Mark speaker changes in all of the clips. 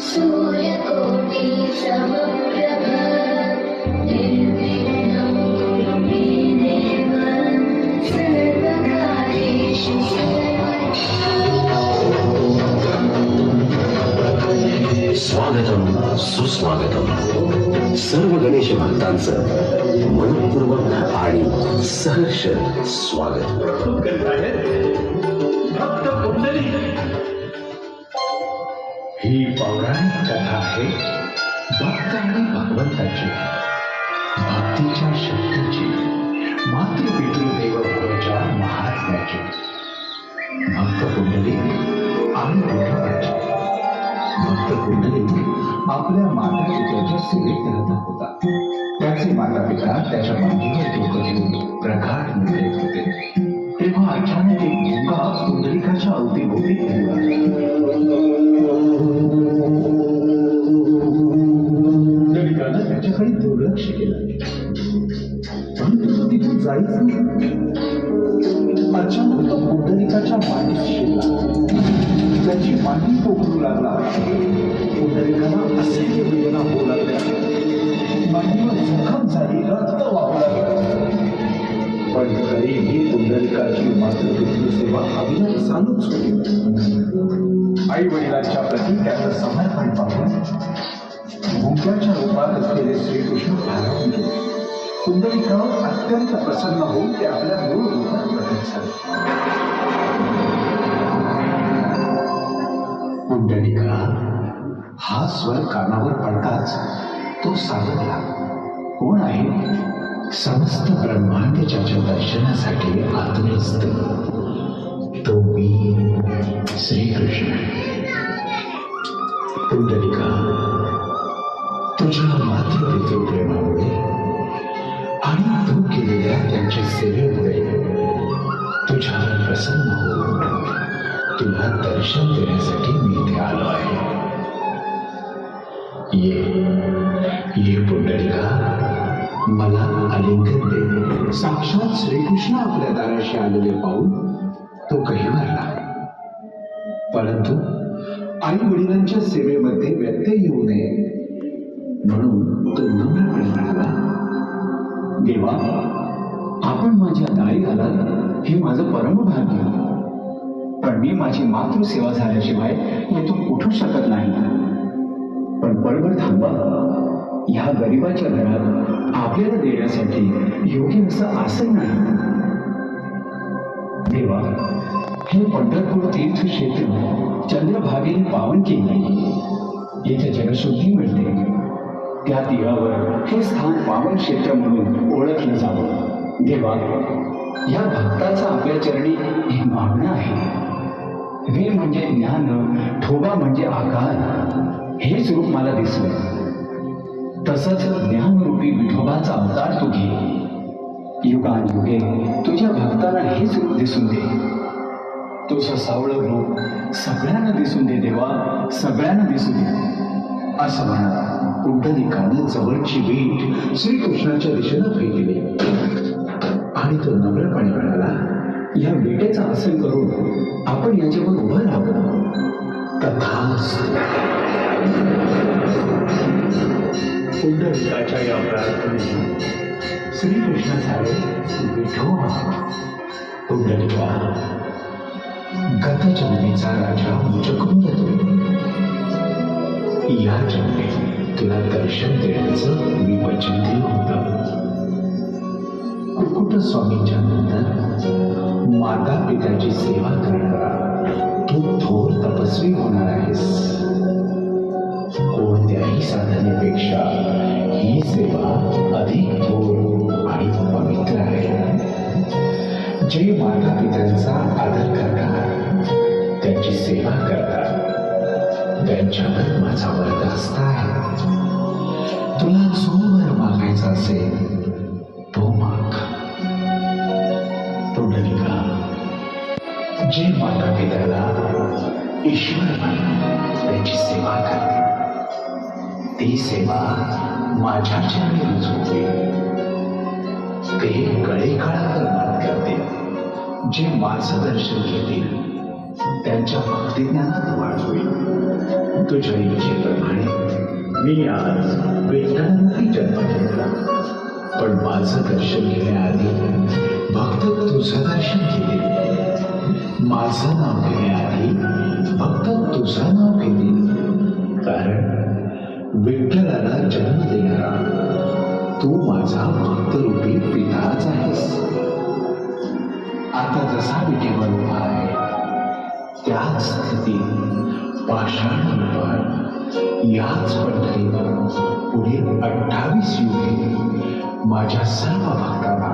Speaker 1: सूर्यकोटि समप्रभ निर्विघ्नं कुरु मे देव सर्वकार्येषु
Speaker 2: स्वागतम सुस्वागतम सर्व गणेश भक्तांचं मनपूर्वक आणि सहर्ष स्वागत.
Speaker 3: भक्त पुंडलिक ही पौराणिक कथा आहे भक्त आणि भगवंताची, भक्तीच्या शक्तीची, मातृपितृदेवोभवाच्या महात्म्याची. भक्त पुंडलिक आणि विठोबाची. भक्त पुंडलिक आपल्या माता पित्याच्या सेवेत राहत होता. त्याचे माता पिता त्याच्या मांडीवर डोकं ठेवून प्रगाढ निद्रेत होते. तेव्हा अचानक एक मुंगा पुंडलिकाच्या अवतीभोवती फिरला. पुंडलिकानं त्याच्याकडे दुर्लक्ष केलं, परंतु तो तिथून जाईच नाही. अचानक तो पुंडलिकाच्या मांडीत शिरला. त्याची मांडी पोखरू लागला. पुंडलिकाला असह्य वेदना होऊ लागल्या. मांडीवर जखम झाली, रक्त वाहू लागलं. पण तरीही पुंडलिकाची मातृपितृ सेवा अविरत चालूच होती. आई वडिलांच्या प्रती त्याचं समर्पण पाहून मुंग्याच्या रूपात असलेले श्रीकृष्ण भारावून गेले. पुंडलिकावर अत्यंत प्रसन्न होऊन ते आपल्या मूळ रूपात प्रकट झाले. पुंडलिका हा स्वर कानावर पडताच तो सावरला. कोण आहे? समस्त ब्रह्मांड ज्याच्या दर्शनासाठी आतुर असते तो मी श्रीकृष्ण. पुंडलिका, तुझ्या मातृपितृ प्रेमामुळे आणि तू केलेल्या त्यांच्या सेवेमुळे तुझ्यावर प्रसन्न होऊन तुला दर्शन देण्यासाठी मी इथे आलो आहे. ये पुंडलिका, मला आलिंगन दे. साक्षात श्रीकृष्ण आपल्या दाराशी आलेले पाहून तो कहिवरला. परंतु आई वडिलांच्या सेवेमध्ये व्यत्यय येऊ नये म्हणून तो नम्रपणे म्हणाला, देवा, आपण माझ्या दारी आलात हे माझं परमभाग्य, पण मी माझी मातृसेवा झाल्याशिवाय येथून उठू शकत नाही. पण पळभर थांबा. ह्या गरिबाच्या घरात आपल्याला देण्यासाठी योग्य असं आसन नाही. देवा, हे पंढरपूर तीर्थक्षेत्र चंद्रभागेने पावन केले. येथे जलशुद्धी मिळते. त्या तीरावर हे स्थान पावन क्षेत्र म्हणून ओळखलं जावं. देवा, या भक्ताचा आपल्या चरणी हे मागणं आहे. वे म्हणजे ज्ञान, ठोबा म्हणजे आकार, हेच रूप मला दिसलं. तसंच ज्ञानरूपी विठोबाचा अवतार तू घे. युगानुयुगे तुझ्या भक्तांना हेच रूप दिसून दे. तुझं सावळं रूप सगळ्यांना दिसून दे देवा, सगळ्यांना दिसू दे. असं म्हणत पुंडलिकानं जवळची वीट श्रीकृष्णाच्या दिशेनं फेकली आणि तो नम्रपणे म्हणाला, या विटेचा आसन करून आपण याच्यावर उभं राहावं. तथास्तु. पुंडलिकाच्या या प्रार्थनेने श्रीकृष्ण झाले विठोबा. पुंडलिका, गतजन्मीचा राजा मुजकुंद तू. या जन्मी तुला दर्शन देण्याचं मी वचन दिलं होतं. कुक्कुट स्वामींच्या नंतर माता पित्याची सेवा करणारा तू थोर तपस्वी होणार आहेस. कोणत्याही साधनेपेक्षा ही सेवा अधिक थोर आणि पवित्र आहे. जे माता पित्यांचा आदर करतात, त्यांची सेवा करतात, त्यांच्यावर माझा वरदहस्त आहे. तुला जो वर मागायचा असेल तो माग. पुंडलिका, जे माता पित्याला ईश्वर मानून त्यांची सेवा करते, ती सेवा माझ्या चरणी रुजू होईल. ते गळे काळावर मात करते. जे माझं दर्शन घेतील त्यांच्या भक्तिज्ञानात वाढ होईल. तुझ्या इच्छेप्रमाणे मी आज विठ्ठलांनी जन्म घेतला, पण माझं दर्शन घेण्याआधी भक्त तुझं दर्शन घेतील. माझं नाव घेण्याआधी भक्त तुझं नाव घेतील. कारण विठ्ठलाला जन्म देणारा तू माझा भक्तरूपी पिताच आहेस. आता जसा विठेवर उभा आहे त्याच स्थितीत पाषाण रूपात याच पंढरीत पुढील 28 युगे माझ्या सर्व भक्तांना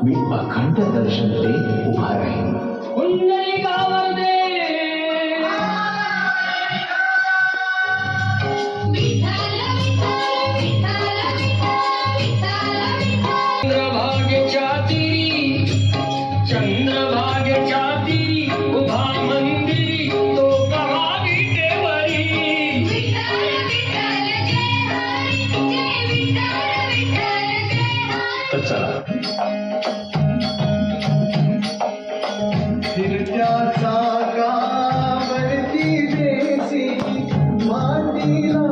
Speaker 3: मी अखंड दर्शन देत उभा राहीन.
Speaker 4: चंद्रभागेच्या तीरी उभा मंदिरी तो कहा विटेवरी.
Speaker 3: तर चला
Speaker 5: फिरत्याचा गावरती देसी मातीला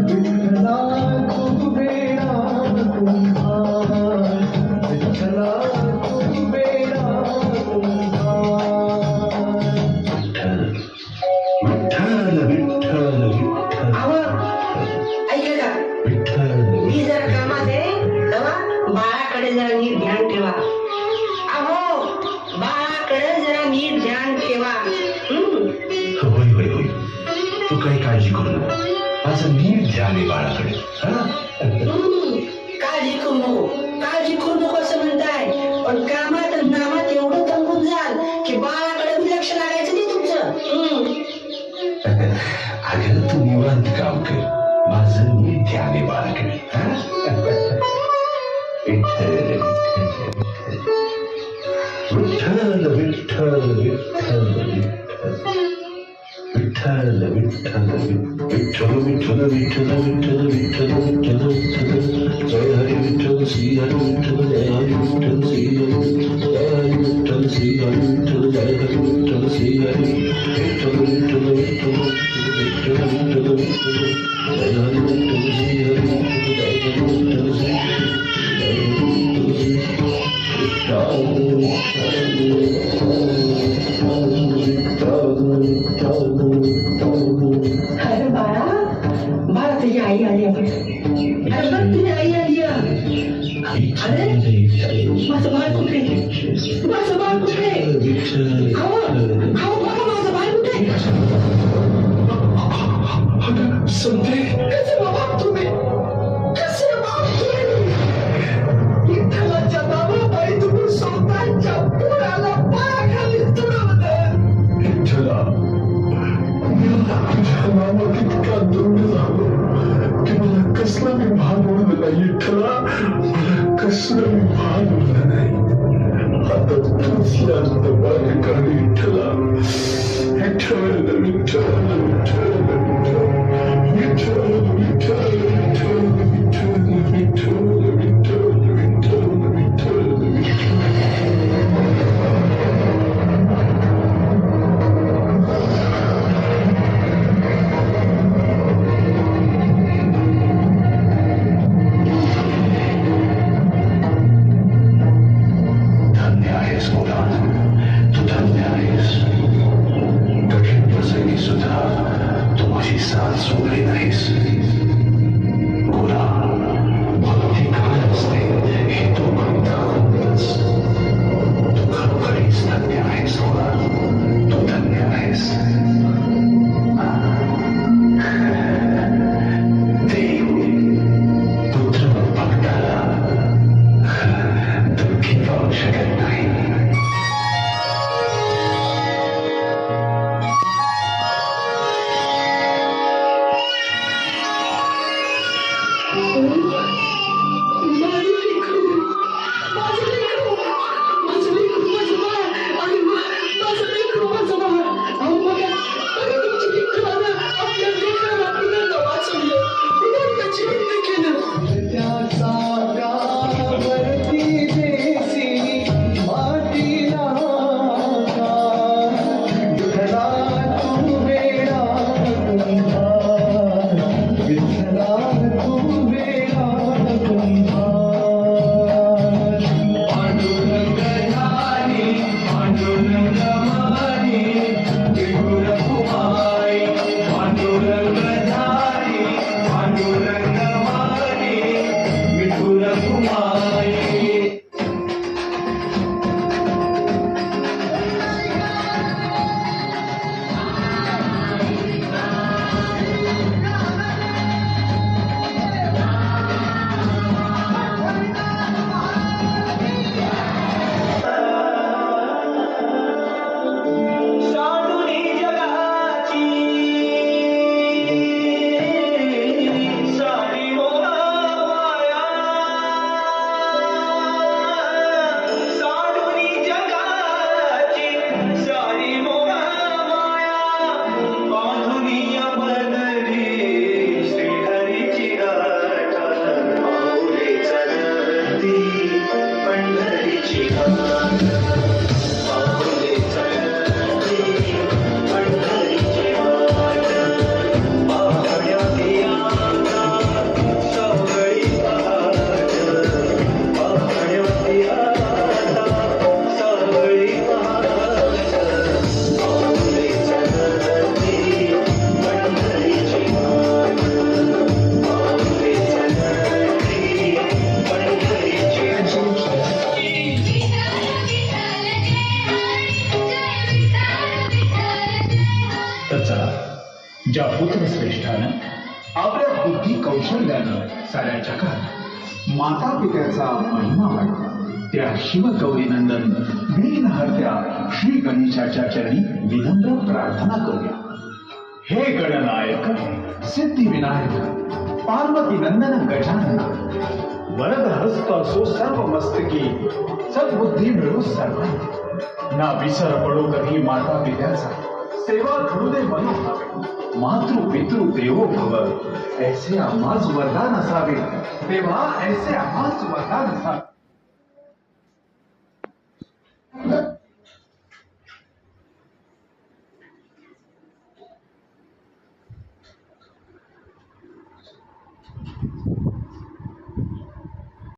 Speaker 5: विठ्ठला तू बेडा तुम्हार, विठ्ठला तू बेडा तुम्हार.
Speaker 2: विठ्ठल विठ्ठल विठ्ठल
Speaker 6: ऐका का मी जर कामात आहे तेव्हा बाळाकडे जरा नीट ध्यान ठेवा. अहो बाळाकडे जरा नीट ध्यान ठेवा.
Speaker 2: होय होय होय, तू काही काळजी करू नको, माझं नीट ध्यान आहे बाळाकडे.
Speaker 6: काळजी करू नको असं म्हणताय, पण कामात आणि नामात एवढं दंगून जाल की बाळाकडे बी लक्ष लागायचं नाही तुमचं.
Speaker 2: अगं तू निवांत काम कर, माझं नीट ध्यान आहे बाळाकडे. विठ्ठल विठ्ठल विठ्ठल विठ्ठल विठ्ठल विठ्ठल विठ्ठल विठ्ठल विठ्ठल विठ्ठल विठ्ठल विठ्ठल विठ्ठल जय हरी विठ्ठल श्री हरी विठ्ठल जय हरी विठ्ठल श्री हरी जय हरी विठ्ठल श्री हरी विठ्ठल जय हरी विठ्ठल श्री हरी विठ्ठल विठ्ठल विठ्ठल विठ्ठल विठ्ठल विठ्ठल जय हरी विठ्ठल श्री हरी विठ्ठल जय हरी विठ्ठल श्री
Speaker 6: अरे बाळा बाळा तुझी आई आली आहे. अरे बघ तुझी आई आली आहे. अरे माझं बाळ कुठे, माझं बाळ कुठे. अहो बघा माझं बाळ कुठे.
Speaker 3: संते
Speaker 6: कसे बाबा तुम्ही, कसे बाबा तुम्ही.
Speaker 5: विठ्ठलाच्या नावापायी तुम्ही स्वतःच्या पोराला पायाखाली तुडवलं.
Speaker 3: विठ्ठला, तुझ्या नावात इतका दृढ झालो की मला कसलं मी भान उरलं नाही. विठ्ठला, मला कसलं मी भान उरलं नाही. आता तूच यात बाहेर काढ विठ्ठला. विठ्ठल विठ्ठल विठ्ठल विठ्ठल विठ्ठल विठ्ठल विठ्ठल विठ्ठल विठ्ठल विठ्ठल विठ्ठल
Speaker 2: धन्य आहेस मुला, तू धन्य आहेस. कठीण प्रसंगी सुद्धा
Speaker 5: मारी विठुर कुमारी पांडुरंग धारी पांडुरंग मारी विठुर कुमारी साडूनी जगाची सारी मोहमाया साडूनी जगाची सारी मोहमाया बांधुनी पदरी श्रीहरीची गाठ पाऊले चलती पंढरीची गाठ पाऊले चलती पंढरीची वाट पाहण्यात याता सवळी पहाट पाहण्यात याता सवळी पहाट पाऊले चलती पंढरीची वाट पाऊले चलती पंढरीची
Speaker 3: तर चला, ज्या पुत्रश्रेष्ठानं आपल्या बुद्धी कौशल्यानं साऱ्या जगात माता पित्याचा महिमा वाढला, त्या शिवगौरीनंदन विघ्नहर्त्या श्री गणेशाच्या चरणी विनम्र प्रार्थना करूया. हे गणनायक सिद्धिविनायक पार्वती नंदन गजानन वरद हस्त असो सर्व मस्तकी सद्बुद्धी मिळू सर्वांना ना विसर पडो कधी माता पित्याचा सेवा घडू दे मनोभावे मातृ पितृ देवो भव ऐसे आम्हास वरदान असावे तेव्हा ऐसे आम्हास वरदान असावे.